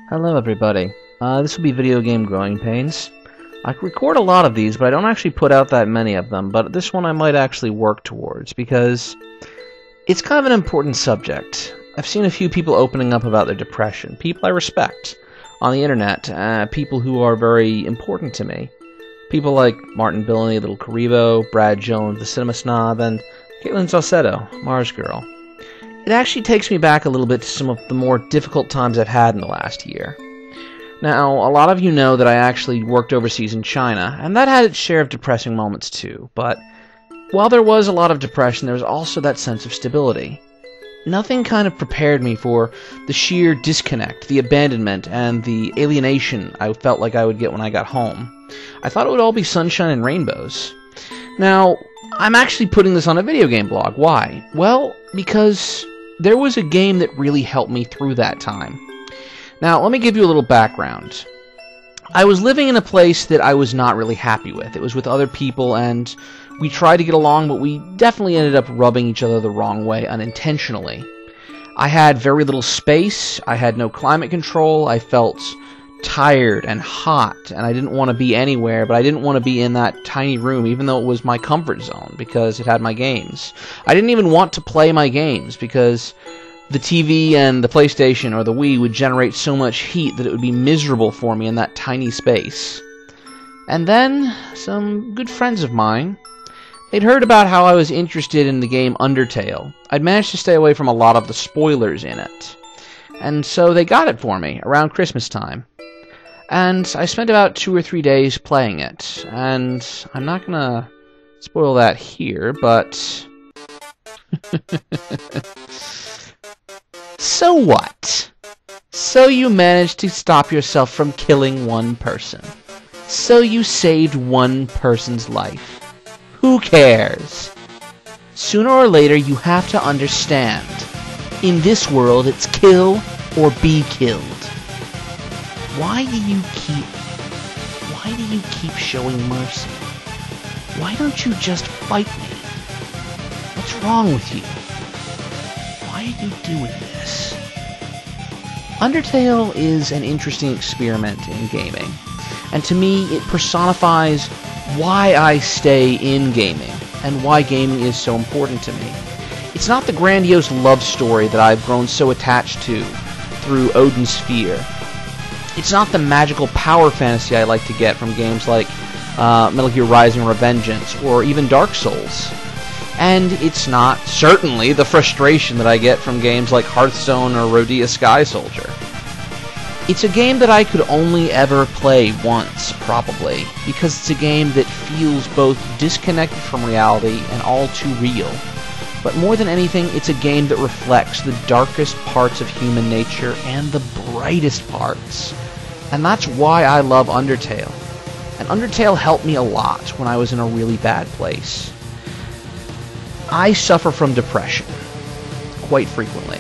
Hello everybody. This will be Video Game Growing Pains. I record a lot of these, but I don't actually put out that many of them, but this one I might actually work towards, because it's kind of an important subject. I've seen a few people opening up about their depression, people I respect on the internet, people who are very important to me. People like Martin Billany, Little Karibo, Brad Jones, the Cinema Snob, and Caitlin Salcedo, Mars Girl. It actually takes me back a little bit to some of the more difficult times I've had in the last year. Now, a lot of you know that I actually worked overseas in China, and that had its share of depressing moments too, but while there was a lot of depression, there was also that sense of stability. Nothing kind of prepared me for the sheer disconnect, the abandonment, and the alienation I felt like I would get when I got home. I thought it would all be sunshine and rainbows. Now, I'm actually putting this on a video game blog. Why? Well, because there was a game that really helped me through that time. Now, let me give you a little background. I was living in a place that I was not really happy with. It was with other people, and we tried to get along, but we definitely ended up rubbing each other the wrong way unintentionally. I had very little space, I had no climate control, I felt tired and hot, and I didn't want to be anywhere, but I didn't want to be in that tiny room, even though it was my comfort zone, because it had my games. I didn't even want to play my games, because the TV and the PlayStation or the Wii would generate so much heat that it would be miserable for me in that tiny space. And then, some good friends of mine, they'd heard about how I was interested in the game Undertale. I'd managed to stay away from a lot of the spoilers in it. And so they got it for me, around Christmas time. And I spent about 2 or 3 days playing it, and I'm not gonna spoil that here, but so what? So you managed to stop yourself from killing one person. So you saved one person's life. Who cares? Sooner or later you have to understand. In this world it's kill or be killed. Why do you keep showing mercy? Why don't you just fight me? What's wrong with you? Why are you doing this? Undertale is an interesting experiment in gaming, and to me it personifies why I stay in gaming, and why gaming is so important to me. It's not the grandiose love story that I've grown so attached to through Odin's Sphere. It's not the magical power fantasy I like to get from games like Metal Gear Rising: Revengeance, or even Dark Souls. And it's not, certainly, the frustration that I get from games like Hearthstone or Rodea Sky Soldier. It's a game that I could only ever play once, probably, because it's a game that feels both disconnected from reality and all too real. But more than anything, it's a game that reflects the darkest parts of human nature and the brightest parts. And that's why I love Undertale. And Undertale helped me a lot when I was in a really bad place. I suffer from depression, quite frequently.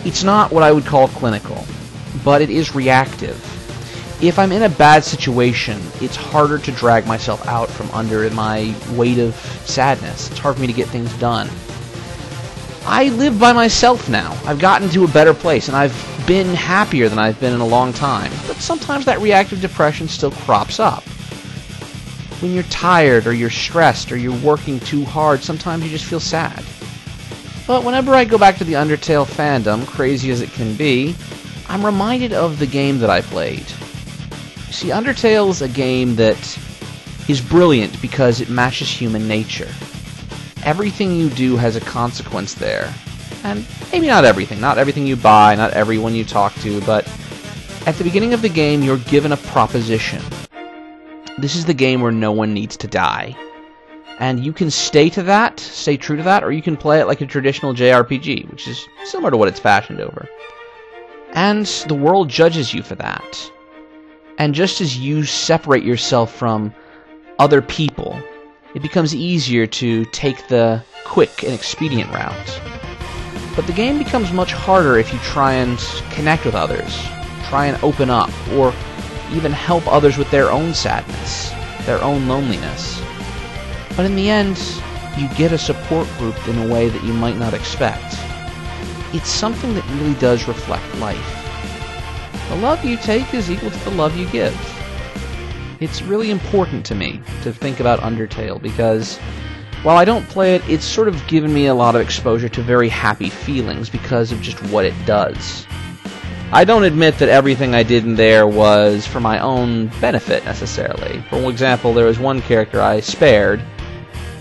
It's not what I would call clinical, but it is reactive. If I'm in a bad situation, it's harder to drag myself out from under my weight of sadness. It's hard for me to get things done. I live by myself now. I've gotten to a better place, and I've been happier than I've been in a long time. But sometimes that reactive depression still crops up. When you're tired, or you're stressed, or you're working too hard, sometimes you just feel sad. But whenever I go back to the Undertale fandom, crazy as it can be, I'm reminded of the game that I played. See, Undertale is a game that is brilliant because it matches human nature. Everything you do has a consequence there. And maybe not everything. Not everything you buy, not everyone you talk to, but at the beginning of the game, you're given a proposition. This is the game where no one needs to die. And you can stay true to that, or you can play it like a traditional JRPG, which is similar to what it's fashioned over. And the world judges you for that. And just as you separate yourself from other people, it becomes easier to take the quick and expedient route. But the game becomes much harder if you try and connect with others, try and open up, or even help others with their own sadness, their own loneliness. But in the end, you get a support group in a way that you might not expect. It's something that really does reflect life. the love you take is equal to the love you give. It's really important to me to think about Undertale because while I don't play it, it's sort of given me a lot of exposure to very happy feelings because of just what it does. I don't admit that everything I did in there was for my own benefit, necessarily. For example, there was one character I spared,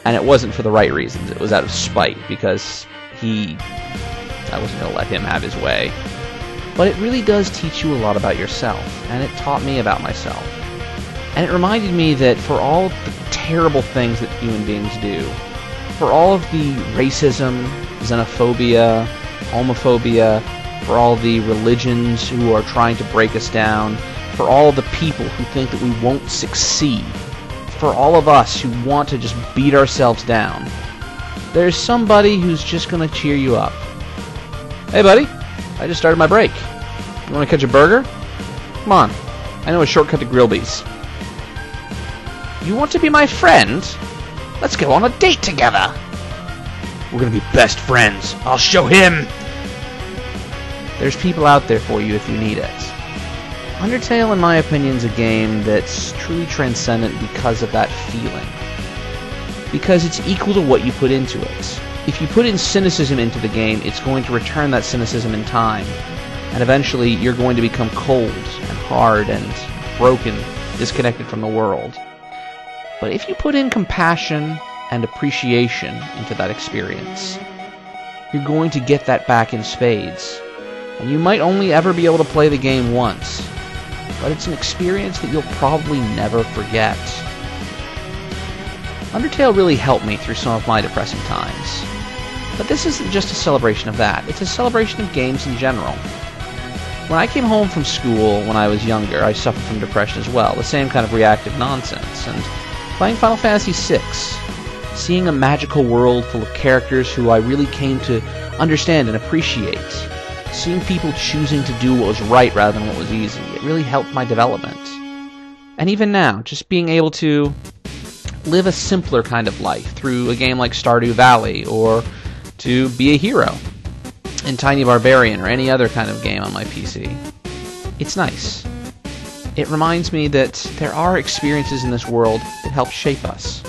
and it wasn't for the right reasons. It was out of spite, because I wasn't going to let him have his way. But it really does teach you a lot about yourself, and it taught me about myself. And it reminded me that for all the terrible things that human beings do, for all of the racism, xenophobia, homophobia, for all the religions who are trying to break us down, for all the people who think that we won't succeed, for all of us who want to just beat ourselves down, there's somebody who's just going to cheer you up. Hey buddy, I just started my break. You want to catch a burger? Come on, I know a shortcut to Grillby's. You want to be my friend? Let's go on a date together. We're going to be best friends. I'll show him. There's people out there for you if you need it. Undertale, in my opinion, is a game that's truly transcendent because of that feeling. Because it's equal to what you put into it. If you put in cynicism into the game, it's going to return that cynicism in time. And eventually, you're going to become cold and hard and broken, disconnected from the world. But if you put in compassion and appreciation into that experience, you're going to get that back in spades. And you might only ever be able to play the game once, but it's an experience that you'll probably never forget. Undertale really helped me through some of my depressing times. But this isn't just a celebration of that, it's a celebration of games in general. When I came home from school when I was younger, I suffered from depression as well, the same kind of reactive nonsense, and playing Final Fantasy VI, seeing a magical world full of characters who I really came to understand and appreciate, seeing people choosing to do what was right rather than what was easy, it really helped my development. And even now, just being able to live a simpler kind of life through a game like Stardew Valley, or to be a hero in Tiny Barbarian or any other kind of game on my PC, it's nice. It reminds me that there are experiences in this world that help shape us.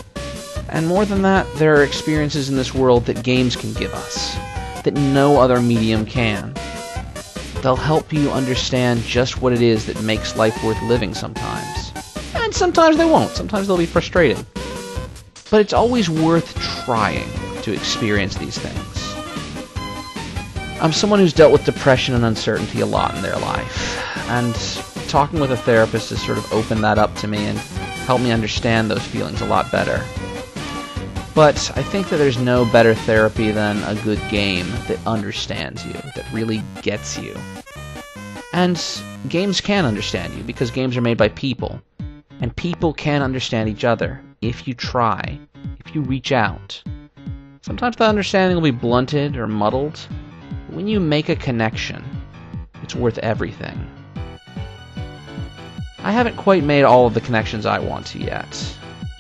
And more than that, there are experiences in this world that games can give us, that no other medium can. They'll help you understand just what it is that makes life worth living sometimes. And sometimes they won't. Sometimes they'll be frustrating. But it's always worth trying to experience these things. I'm someone who's dealt with depression and uncertainty a lot in their life, and talking with a therapist has sort of opened that up to me and helped me understand those feelings a lot better. But I think that there's no better therapy than a good game that understands you, that really gets you. And games can understand you, because games are made by people. And people can understand each other, if you try, if you reach out. Sometimes that understanding will be blunted or muddled, but when you make a connection, it's worth everything. I haven't quite made all of the connections I want to yet.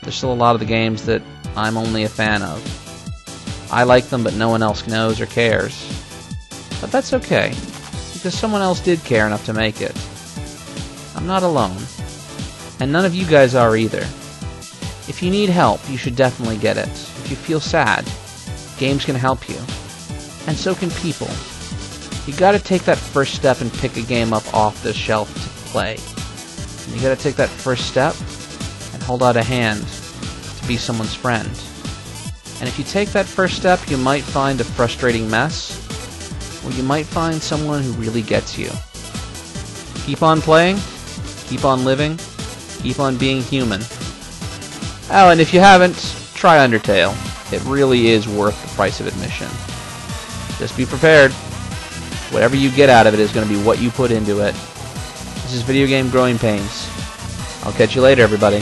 There's still a lot of the games that I'm only a fan of. I like them, but no one else knows or cares. But that's okay, because someone else did care enough to make it. I'm not alone, and none of you guys are either. If you need help, you should definitely get it. If you feel sad, games can help you. And so can people. You gotta take that first step and pick a game up off the shelf to play. And you gotta take that first step and hold out a hand to be someone's friend. And if you take that first step, you might find a frustrating mess, or you might find someone who really gets you. Keep on playing, keep on living, keep on being human. Oh, and if you haven't, try Undertale. It really is worth the price of admission. Just be prepared. Whatever you get out of it is going to be what you put into it. This is Video Game Growing Pains. I'll catch you later, everybody.